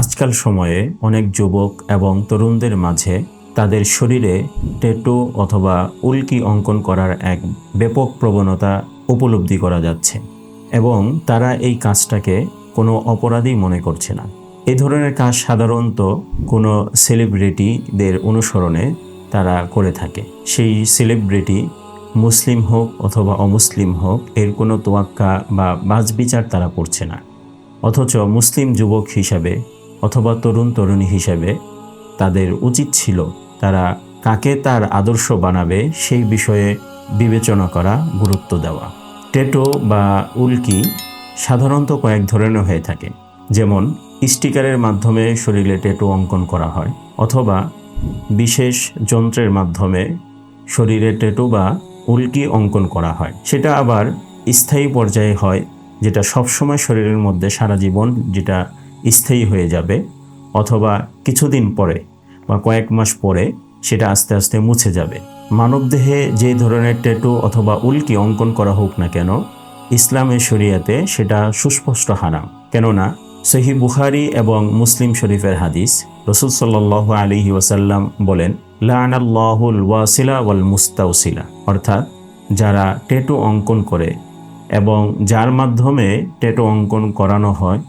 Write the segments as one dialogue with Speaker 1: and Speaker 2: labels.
Speaker 1: আজকাল সময়ে অনেক যুবক এবং তরুণদের মাঝে তাদের শরীরে ট্যাটু অথবা উল্কি অঙ্কন করার এক ব্যাপক প্রবণতা উপলব্ধি করা যাচ্ছে এবং তারা এই কাজটাকে কোনো অপরাধী মনে করছে না। এই ধরনের কাজ সাধারণত কোনো সেলিব্রিটিদের অনুসরণে তারা করে থাকে। সেই সেলিব্রিটি মুসলিম হোক অথবা অমুসলিম হোক, এর কোনো তোয়াক্কা বা বাছবিচার তারা করছে না। অথচ মুসলিম যুবক হিসাবে অথবা তরুণ তরুণী হিসাবে তাদের উচিত ছিল তারা কাকে তার আদর্শ বানাবে সেই বিষয়ে বিবেচনা করা, গুরুত্ব দেওয়া। ট্যাটু বা উল্কি সাধারণত কয়েক ধরনের হয়ে থাকে, যেমন স্টিকারের মাধ্যমে শরীরে ট্যাটু অঙ্কন করা হয়, অথবা বিশেষ যন্ত্রের মাধ্যমে শরীরে ট্যাটু বা উল্কি অঙ্কন করা হয়। সেটা আবার স্থায়ী পর্যায়ে হয়, যেটা সবসময় শরীরের মধ্যে সারা জীবন যেটা স্থায়ী হয়ে যাবে, অথবা কিছুদিন পরে বা কয়েক মাস পরে সেটা আস্তে আস্তে মুছে যাবে। মানবদেহে যে ধরনের ট্যাটু অথবা উল্কি অঙ্কন করা হোক না কেন, ইসলামের শরিয়াতে সেটা সুস্পষ্ট হারাম। কেননা সহিহ বুখারী এবং মুসলিম শরীফের হাদিস, রাসূল সাল্লাল্লাহু আলাইহি ওয়াসাল্লাম বলেন, লাআনাল্লাহুল ওয়াসিলা ওয়াল মুস্তাওসিলা, অর্থাৎ যারা ট্যাটু অঙ্কন করে এবং যার মাধ্যমে ট্যাটু অঙ্কন করানো হয়,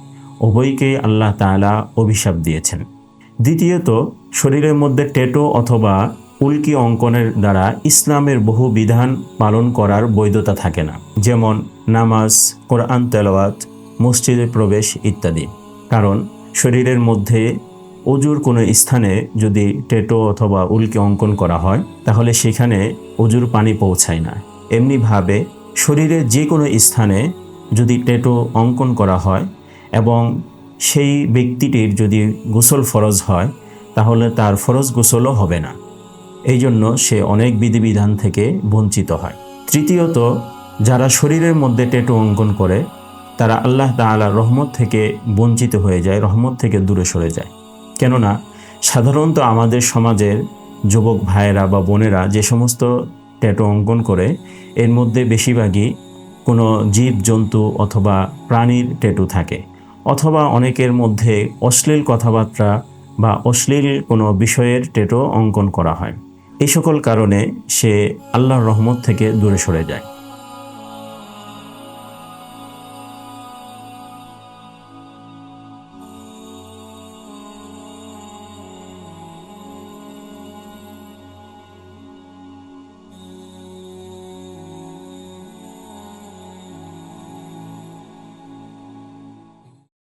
Speaker 1: উভয়কেই আল্লাহ তাআলা অভিশাপ দিয়েছেন। দ্বিতীয়ত, শরীরের মধ্যে ট্যাটু অথবা উল্কি অঙ্কনের দ্বারা ইসলামের বহু বিধান পালন করার বৈধতা থাকে না, যেমন নামাজ, কোরআন তেলাওয়াত, মসজিদে প্রবেশ ইত্যাদি। কারণ শরীরের মধ্যে অজুর কোনো স্থানে যদি ট্যাটু অথবা উল্কি অঙ্কন করা হয়, তাহলে সেখানে অজুর পানি পৌঁছায় না। এমনিভাবে শরীরের যে কোনো স্থানে যদি ট্যাটু অঙ্কন করা হয় এবং সেই ব্যক্তিটির যদি গোসল ফরজ হয়, তাহলে তার ফরজ গোসলও হবে না। এই জন্য সে অনেক বিধিবিধান থেকে বঞ্চিত হয়। তৃতীয়ত, যারা শরীরের মধ্যে ট্যাটু অঙ্কন করে তারা আল্লাহ তাআলার রহমত থেকে বঞ্চিত হয়ে যায়, রহমত থেকে দূরে সরে যায়। কেননা সাধারণত আমাদের সমাজের যুবক ভাইয়েরা বা বোনেরা যে সমস্ত ট্যাটু অঙ্কন করে, এর মধ্যে বেশিরভাগই কোনো জীব জন্তু অথবা প্রাণীর ট্যাটু থাকে, অথবা অনেকের মধ্যে অশ্লীল কথাবার্তা বা অশ্লীল কোনো বিষয়ের ট্যাটু অঙ্কন করা হয়। এই সকল কারণে সে আল্লাহর রহমত থেকে দূরে সরে যায়।